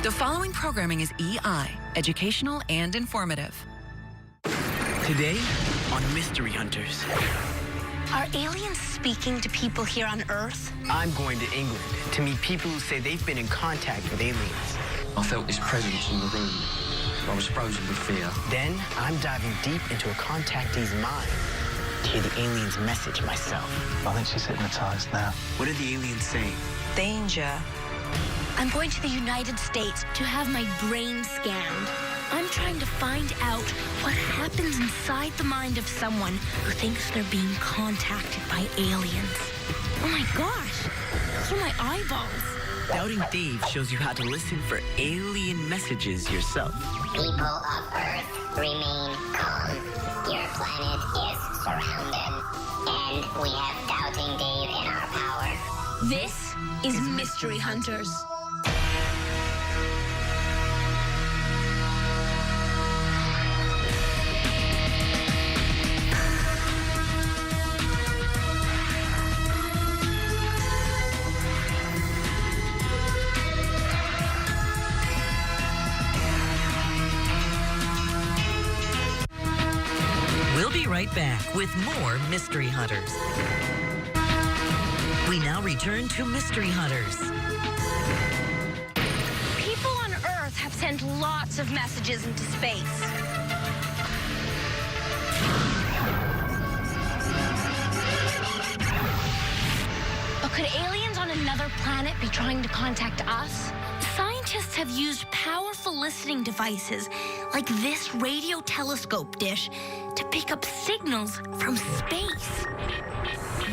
The following programming is EI, educational and informative. Today on Mystery Hunters. Are aliens speaking to people here on Earth? I'm going to England to meet people who say they've been in contact with aliens. I felt this presence in the room. I was frozen with fear. Then I'm diving deep into a contactee's mind to hear the alien's message myself. I think she's hypnotized now. What are the aliens saying? Danger. I'm going to the United States to have my brain scanned. I'm trying to find out what happens inside the mind of someone who thinks they're being contacted by aliens. Oh my gosh, those are my eyeballs. Doubting Dave shows you how to listen for alien messages yourself. People of Earth, remain calm. Your planet is surrounded. And we have Doubting Dave in our power. This is Mystery Hunters. We'll be right back with more Mystery Hunters. We now return to Mystery Hunters. People on Earth have sent lots of messages into space. But could aliens on another planet be trying to contact us? Scientists have used powerful listening devices like this radio telescope dish to pick up signals from space.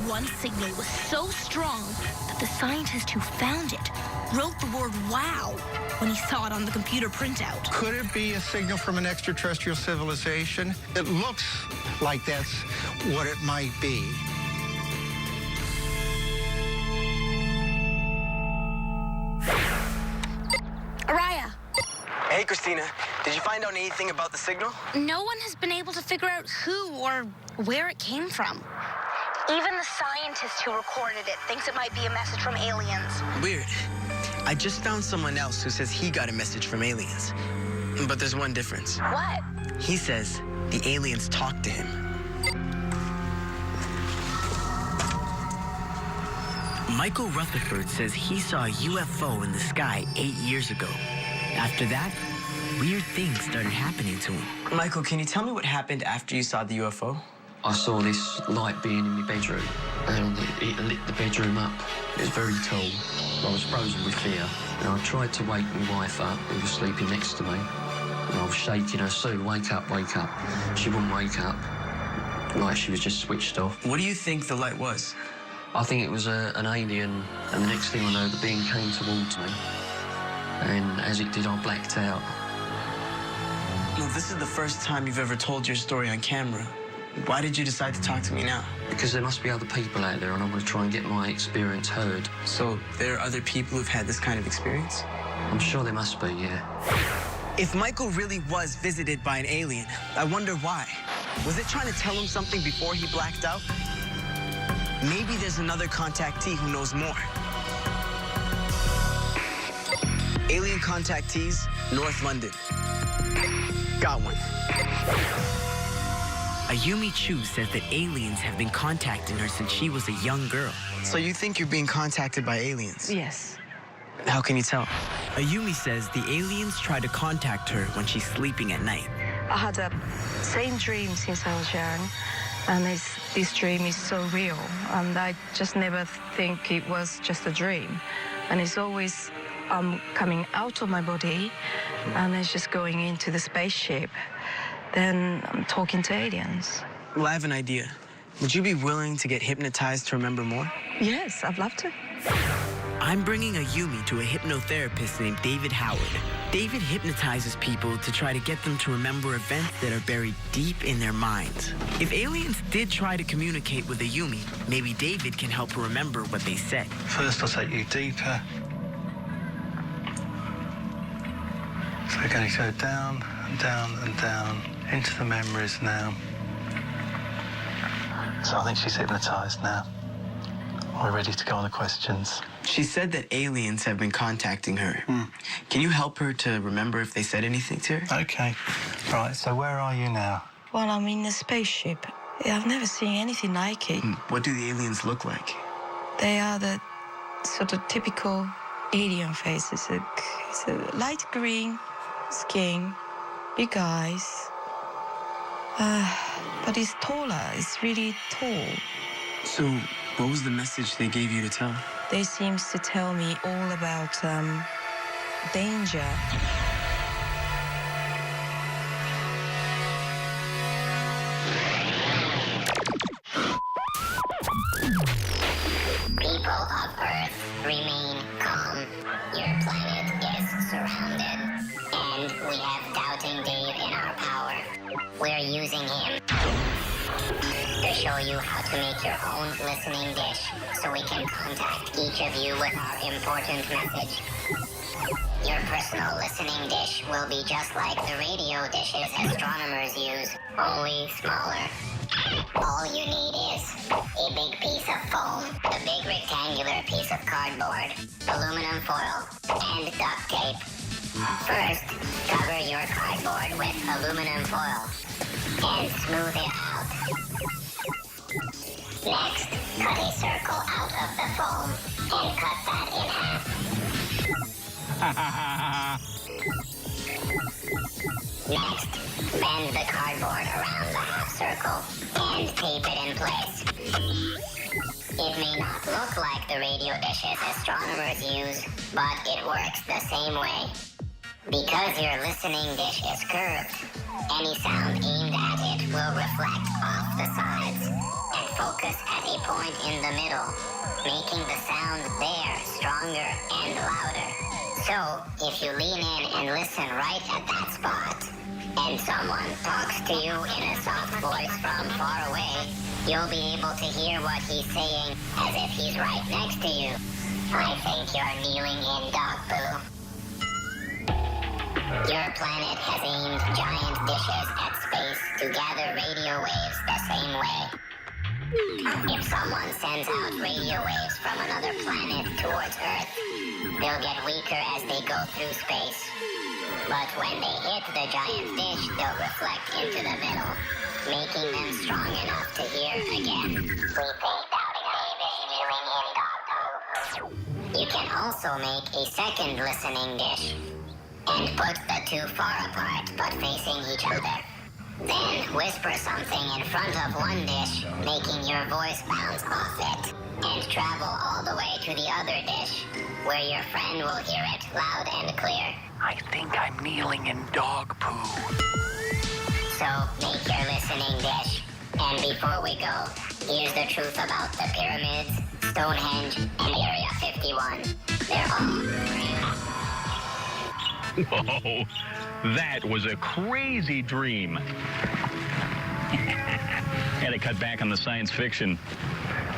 One signal was so strong that the scientist who found it wrote the word wow when he saw it on the computer printout. Could it be a signal from an extraterrestrial civilization? It looks like that's what it might be. Araya, Hey, Christina, did you find out anything about the signal? no one has been able to figure out who or where it came from. Even the scientist who recorded it thinks it might be a message from aliens. Weird. I just found someone else who says he got a message from aliens. But there's one difference. What? He says the aliens talked to him. Michael Rutherford says he saw a UFO in the sky 8 years ago. After that, weird things started happening to him. Michael, can you tell me what happened after you saw the UFO? I saw this light being in my bedroom, and it lit the bedroom up. It was very tall. I was frozen with fear, and I tried to wake my wife up, who was sleeping next to me. And I was shaking her, Sue, wake up, wake up. She wouldn't wake up, like she was just switched off. What do you think the light was? I think it was an alien, and the next thing I know, the being came towards me. And as it did, I blacked out. Well, this is the first time you've ever told your story on camera. Why did you decide to talk to me now? Because there must be other people out there, and I want to try and get my experience heard. So there are other people who've had this kind of experience? I'm sure there must be, yeah. If Michael really was visited by an alien, I wonder why. Was it trying to tell him something before he blacked out? Maybe there's another contactee who knows more. Alien contactees, North London. Got one. Ayumi Chu says that aliens have been contacting her since she was a young girl. So you think you're being contacted by aliens? Yes. How can you tell? Ayumi says the aliens try to contact her when she's sleeping at night. I had the same dream since I was young, and this dream is so real, and I just never think it was just a dream. And it's always coming out of my body, and it's just going into the spaceship. Then I'm talking to aliens. Well, I have an idea. Would you be willing to get hypnotized to remember more? Yes, I'd love to. I'm bringing Ayumi to a hypnotherapist named David Howard. David hypnotizes people to try to get them to remember events that are buried deep in their minds. If aliens did try to communicate with Ayumi, maybe David can help her remember what they said. First, I'll take you deeper. So we're going to go down and down and down into the memories now. So I think she's hypnotized now. We're ready to go on the questions. She said that aliens have been contacting her. Can you help her to remember if they said anything to her? Okay. Right, so where are you now? Well, I'm in a spaceship. I've never seen anything like it. What do the aliens look like? They are the sort of typical alien faces. It's a light green skin, big eyes. But it's taller. It's really tall. So, what was the message they gave you to tell? They seem to tell me all about danger. People of Earth, remain calm. Your planet is surrounded. And we have Doubting Dave in our power. We're using him to show you how to make your own listening dish so we can contact each of you with our important message. Your personal listening dish will be just like the radio dishes astronomers use, only smaller. All you need is a big piece of foam, a big rectangular piece of cardboard, aluminum foil, and duct tape. First, cover your cardboard with aluminum foil and smooth it out. Next, cut a circle out of the foam and cut that in half. Next, bend the cardboard around the half circle and tape it in place. It may not look like the radio dishes astronomers use, but it works the same way. Because your listening dish is curved, any sound aimed at it will reflect off the sides and focus at a point in the middle, making the sound there stronger and louder. So, if you lean in and listen right at that spot, and someone talks to you in a soft voice from far away, you'll be able to hear what he's saying as if he's right next to you. I think you're kneeling in dog poo. Your planet has aimed giant dishes at space to gather radio waves the same way. If someone sends out radio waves from another planet towards Earth, they'll get weaker as they go through space. But when they hit the giant dish, they'll reflect into the middle, making them strong enough to hear again. We think Doubting Dave is kneeling in dog poo. You can also make a second listening dish and put the two far apart but facing each other. Then whisper something in front of one dish, making your voice bounce off it, and travel all the way to the other dish, where your friend will hear it loud and clear. I think I'm kneeling in dog poo. So make your listening dish. And before we go, here's the truth about the pyramids, Stonehenge, and Area 51. They're all real. Whoa, that was a crazy dream. Had to cut back on the science fiction.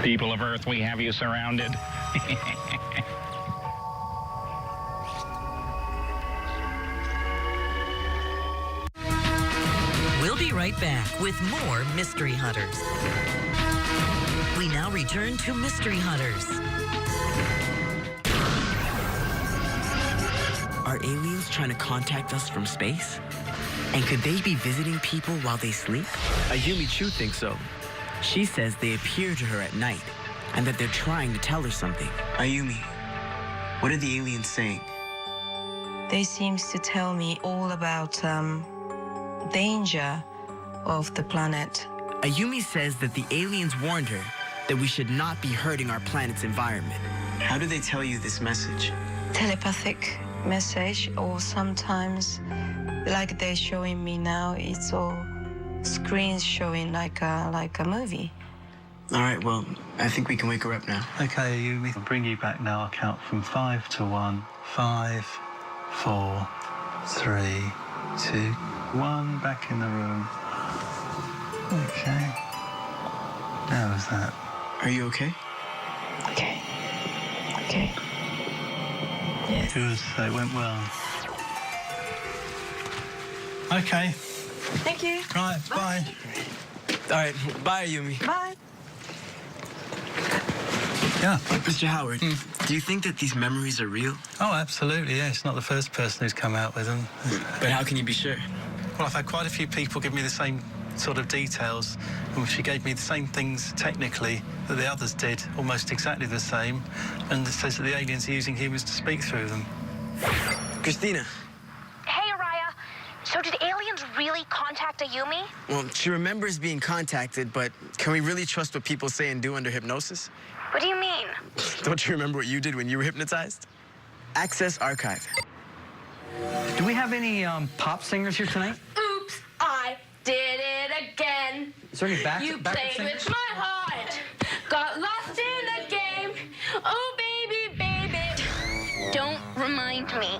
People of Earth, we have you surrounded. We'll be right back with more Mystery Hunters. We now return to Mystery Hunters. Are aliens trying to contact us from space? And could they be visiting people while they sleep? Ayumi Chu thinks so. She says they appear to her at night and that they're trying to tell her something. Ayumi, what are the aliens saying? They seem to tell me all about danger of the planet. Ayumi says that the aliens warned her that we should not be hurting our planet's environment. How do they tell you this message? Telepathic message, or sometimes like they're showing me now, it's all screens showing like a movie. All right, well, I think we can wake her up now. Okay, Yumi, I'll bring you back now. I'll count from 5 to 1. 5, 4, 3, 2, 1. Back in the room. Okay. How was that? Are you okay? Okay. Okay. Yes. Good, so it went well. Okay. Thank you. Right, bye. All right, bye, Ayumi. Bye. Yeah. Mr. Howard, do you think that these memories are real? Oh, absolutely, yeah. It's not the first person who's come out with them. But how can you be sure? Well, I've had quite a few people give me the same sort of details, and she gave me the same things technically that the others did, almost exactly the same, and it says that the aliens are using humans to speak through them. Christina. Hey, Araya. So did aliens really contact Ayumi? Well, she remembers being contacted, but can we really trust what people say and do under hypnosis? What do you mean? Don't you remember what you did when you were hypnotized? Access archive. Do we have any pop singers here tonight? Oops, I did it again. Is there any backup played singers? with my heart, got lost in the game. Oh, baby, baby. Don't remind me.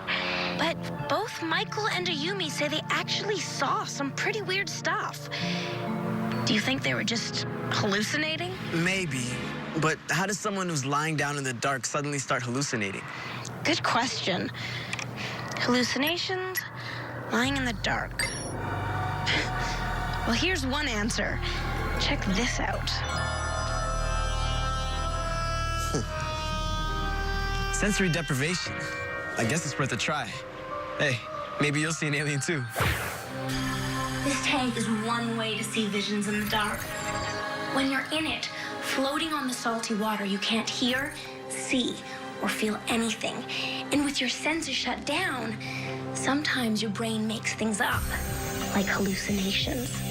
But both Michael and Ayumi say they actually saw some pretty weird stuff. Do you think they were just hallucinating? Maybe. But how does someone who's lying down in the dark suddenly start hallucinating? Good question. Hallucinations, lying in the dark. Well, here's one answer. Check this out. Sensory deprivation. I guess it's worth a try. Hey, maybe you'll see an alien too. This tank is one way to see visions in the dark. When you're in it, floating on the salty water, you can't hear, see, or feel anything. And with your senses shut down, sometimes your brain makes things up, like hallucinations.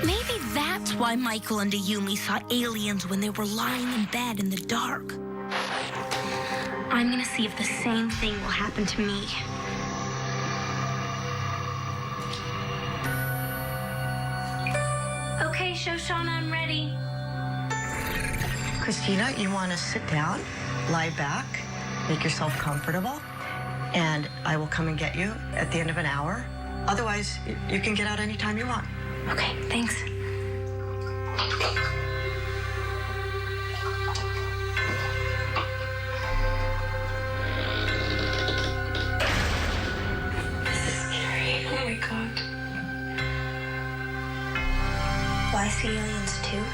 Maybe that's why Michael and Ayumi saw aliens when they were lying in bed in the dark. I'm gonna see if the same thing will happen to me. Okay, Shoshana, I'm ready. Christina, you want to sit down, lie back, make yourself comfortable, and I will come and get you at the end of an hour. Otherwise, you can get out anytime you want. Okay, thanks. This is scary. Oh my God. Well, I see aliens too.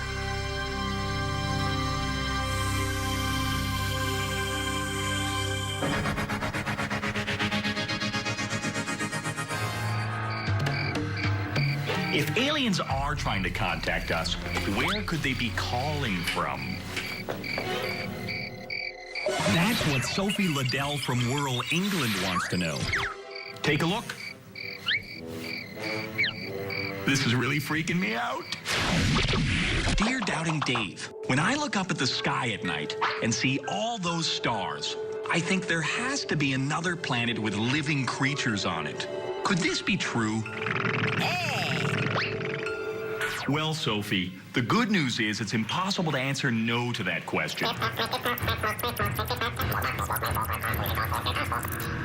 If aliens are trying to contact us, where could they be calling from? That's what Sophie Liddell from Whirl, England wants to know. Take a look. This is really freaking me out. Dear Doubting Dave, when I look up at the sky at night and see all those stars, I think there has to be another planet with living creatures on it. Could this be true? Well, Sophie, the good news is it's impossible to answer no to that question.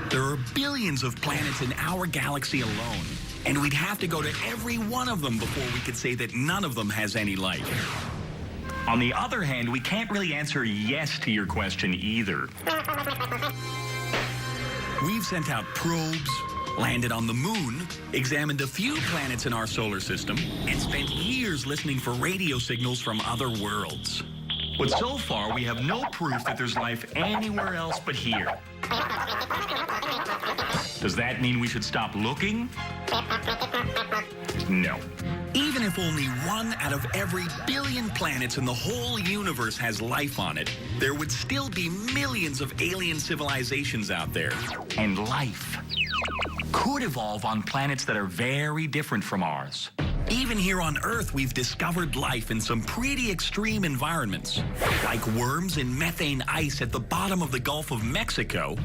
There are billions of planets in our galaxy alone, and we'd have to go to every one of them before we could say that none of them has any life. On the other hand, we can't really answer yes to your question either. We've sent out probes, landed on the moon, examined a few planets in our solar system, and spent years listening for radio signals from other worlds. But so far, we have no proof that there's life anywhere else but here. Does that mean we should stop looking? No. Even if only 1 out of every billion planets in the whole universe has life on it, there would still be millions of alien civilizations out there. And life could evolve on planets that are very different from ours. Even here on Earth, we've discovered life in some pretty extreme environments, like worms in methane ice at the bottom of the Gulf of Mexico,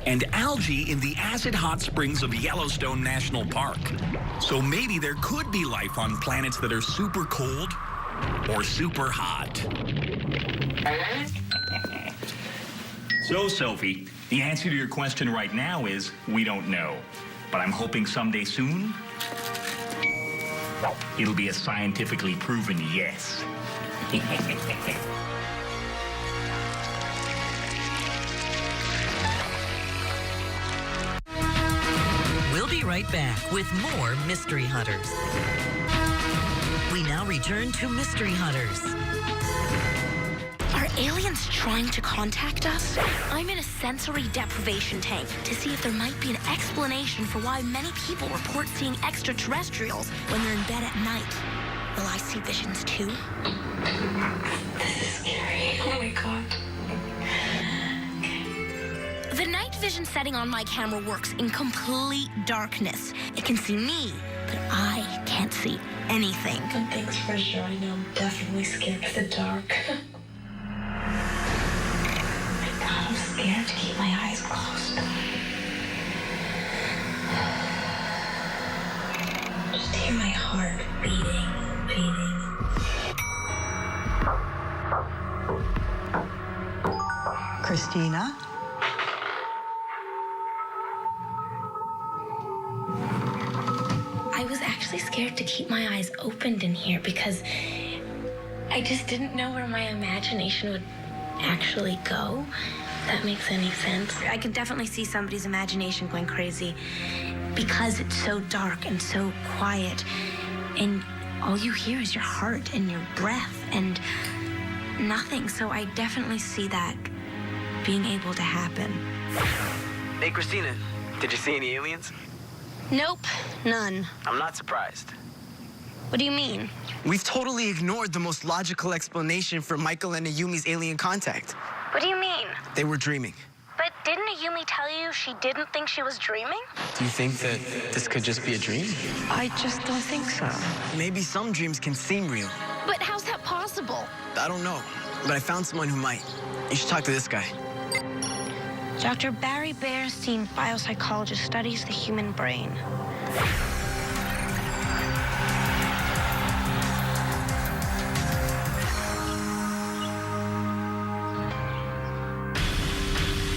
and algae in the acid hot springs of Yellowstone National Park. So maybe there could be life on planets that are super cold or super hot. So, Sophie, the answer to your question right now is we don't know. But I'm hoping someday soon, it'll be a scientifically proven yes. We'll be right back with more Mystery Hunters. We now return to Mystery Hunters. aliens trying to contact us? I'm in a sensory deprivation tank to see if there might be an explanation for why many people report seeing extraterrestrials when they're in bed at night. Will I see visions too? This is scary. Oh my God. The night vision setting on my camera works in complete darkness. It can see me, but I can't see anything. One thing's for sure, I know I'm definitely scared of the dark. My God, I'm scared to keep my eyes closed. Just hear my heart beating. Christina? I was actually scared to keep my eyes opened in here because I just didn't know where my imagination would actually go. If that makes any sense. I could definitely see somebody's imagination going crazy because it's so dark and so quiet, and all you hear is your heart and your breath and nothing. So I definitely see that being able to happen. Hey, Christina, did you see any aliens? Nope, none. I'm not surprised. What do you mean? We've totally ignored the most logical explanation for Michael and Ayumi's alien contact. What do you mean? They were dreaming. But didn't Ayumi tell you she didn't think she was dreaming? Do you think that this could just be a dream? I just don't think so. Maybe some dreams can seem real. But how's that possible? I don't know, but I found someone who might. You should talk to this guy. Dr. Barry Bearstein, biopsychologist, studies the human brain.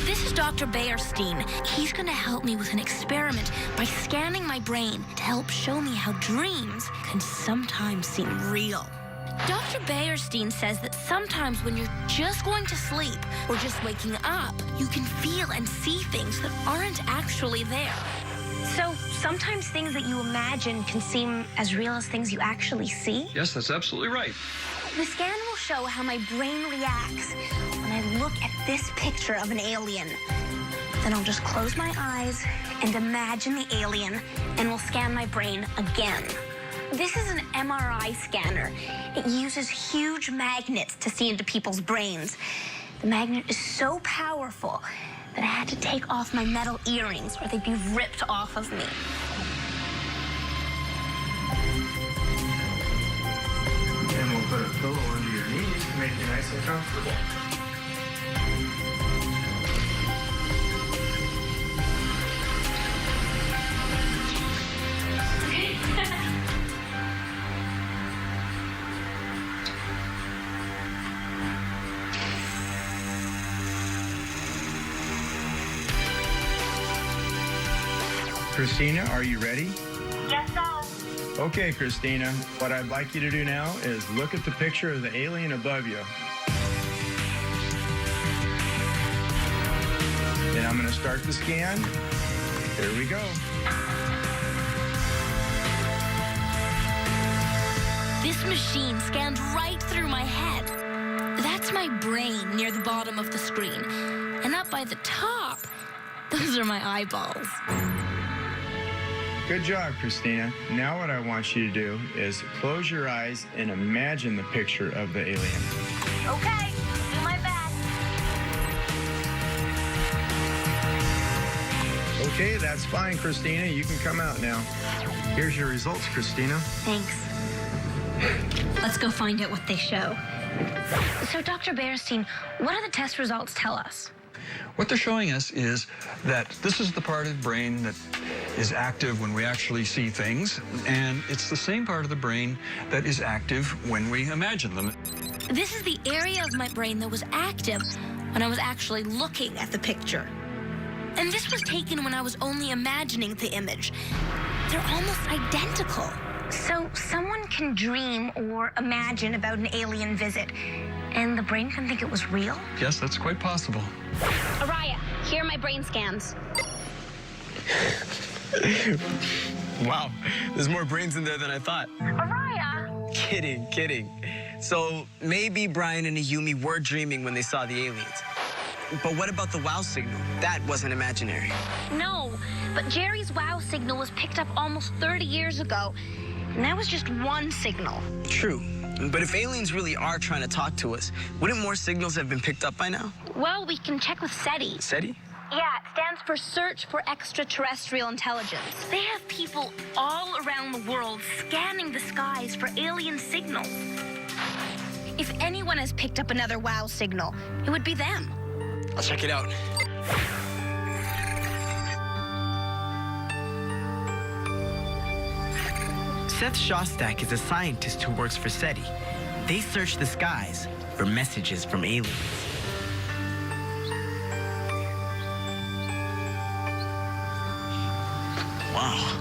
This is Dr. Bearstein. He's going to help me with an experiment by scanning my brain to help show me how dreams can sometimes seem real. Dr. Bearstein says that sometimes when you're just going to sleep or just waking up, you can feel and see things that aren't actually there. So sometimes things that you imagine can seem as real as things you actually see. Yes, that's absolutely right. The scan will show how my brain reacts when I look at this picture of an alien. Then I'll just close my eyes and imagine the alien, and we'll scan my brain again. This is an MRI scanner. It uses huge magnets to see into people's brains. The magnet is so powerful that I had to take off my metal earrings or they'd be ripped off of me. And we'll put a pillow under your knees to make you nice and comfortable. Christina, are you ready? Yes, sir. Okay, Christina, what I'd like you to do now is look at the picture of the alien above you. Then I'm going to start the scan. Here we go. This machine scanned right through my head. That's my brain near the bottom of the screen. And up by the top, those are my eyeballs. Good job, Christina. Now what I want you to do is close your eyes and imagine the picture of the alien. Okay, do my best. Okay, that's fine, Christina. You can come out now. Here's your results, Christina. Thanks. Let's go find out what they show. So, Dr. Bearstein, what do the test results tell us? What they're showing us is that this is the part of the brain that is active when we actually see things, and it's the same part of the brain that is active when we imagine them. This is the area of my brain that was active when I was actually looking at the picture. And this was taken when I was only imagining the image. They're almost identical. So someone can dream or imagine about an alien visit, and the brain can think it was real? Yes, that's quite possible. Araya, here are my brain scans. Wow, there's more brains in there than I thought. Araya! Kidding. So maybe Brian and Ayumi were dreaming when they saw the aliens. But what about the wow signal? That wasn't imaginary. No, but Jerry's wow signal was picked up almost 30 years ago, and that was just one signal. True. But if aliens really are trying to talk to us, wouldn't more signals have been picked up by now? Well, we can check with SETI. SETI? Yeah, it stands for Search for Extraterrestrial Intelligence. They have people all around the world scanning the skies for alien signals. If anyone has picked up another wow signal, it would be them. I'll check it out. Seth Shostak is a scientist who works for SETI. They search the skies for messages from aliens. Wow.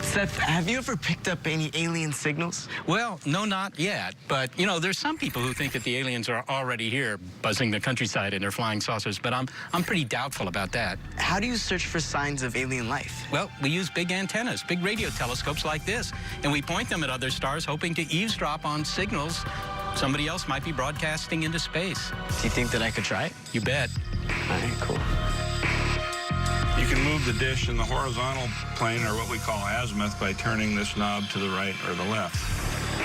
Seth, have you ever picked up any alien signals? Well, no, not yet. But, you know, there's some people who think that the aliens are already here, buzzing the countryside in their flying saucers, but I'm pretty doubtful about that. How do you search for signs of alien life? Well, we use big antennas, big radio telescopes like this, and we point them at other stars, hoping to eavesdrop on signals somebody else might be broadcasting into space. Do you think that I could try it? You bet. All right, cool. You can move the dish in the horizontal plane, or what we call azimuth, by turning this knob to the right or the left.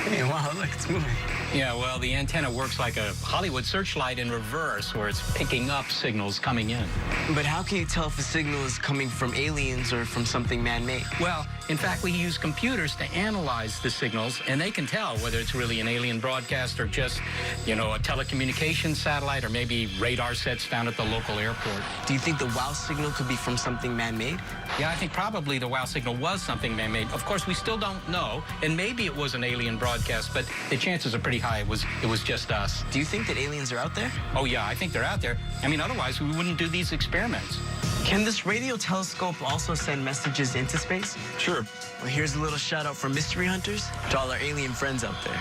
Hey, wow, look, it's moving. Yeah, well, the antenna works like a Hollywood searchlight in reverse, where it's picking up signals coming in. But how can you tell if a signal is coming from aliens or from something man-made? Well, in fact, we use computers to analyze the signals, and they can tell whether it's really an alien broadcast or just, you know, a telecommunications satellite or maybe radar sets found at the local airport. Do you think the wow signal could be from something man-made? Yeah, I think probably the wow signal was something man-made. Of course, we still don't know, and maybe it was an alien broadcast, but the chances are pretty high it was just us. Do you think that aliens are out there? Oh, yeah, I think they're out there. I mean, otherwise we wouldn't do these experiments. Can this radio telescope also send messages into space? Sure. Well, here's a little shout out for mystery hunters to all our alien friends out there.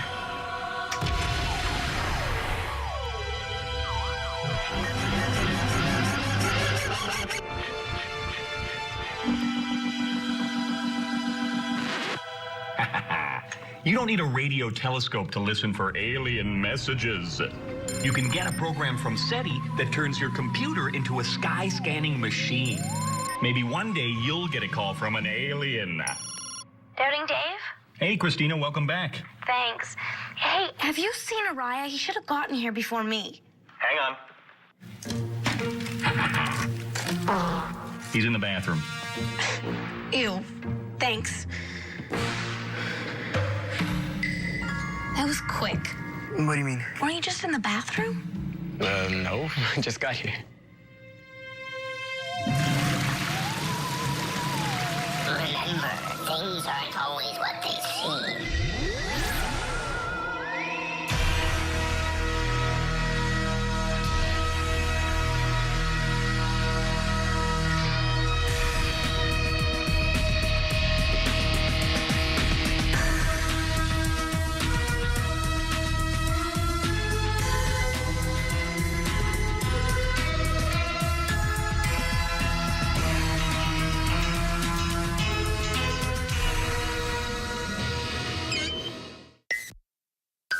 You don't need a radio telescope to listen for alien messages. You can get a program from SETI that turns your computer into a sky scanning machine. Maybe one day you'll get a call from an alien. Doubting Dave? Hey, Christina, welcome back. Thanks. Hey, have you seen Araya? He should have gotten here before me. Hang on. He's in the bathroom. Ew. Thanks. That was quick. What do you mean? Weren't you just in the bathroom? No. I just got here. Remember, things aren't always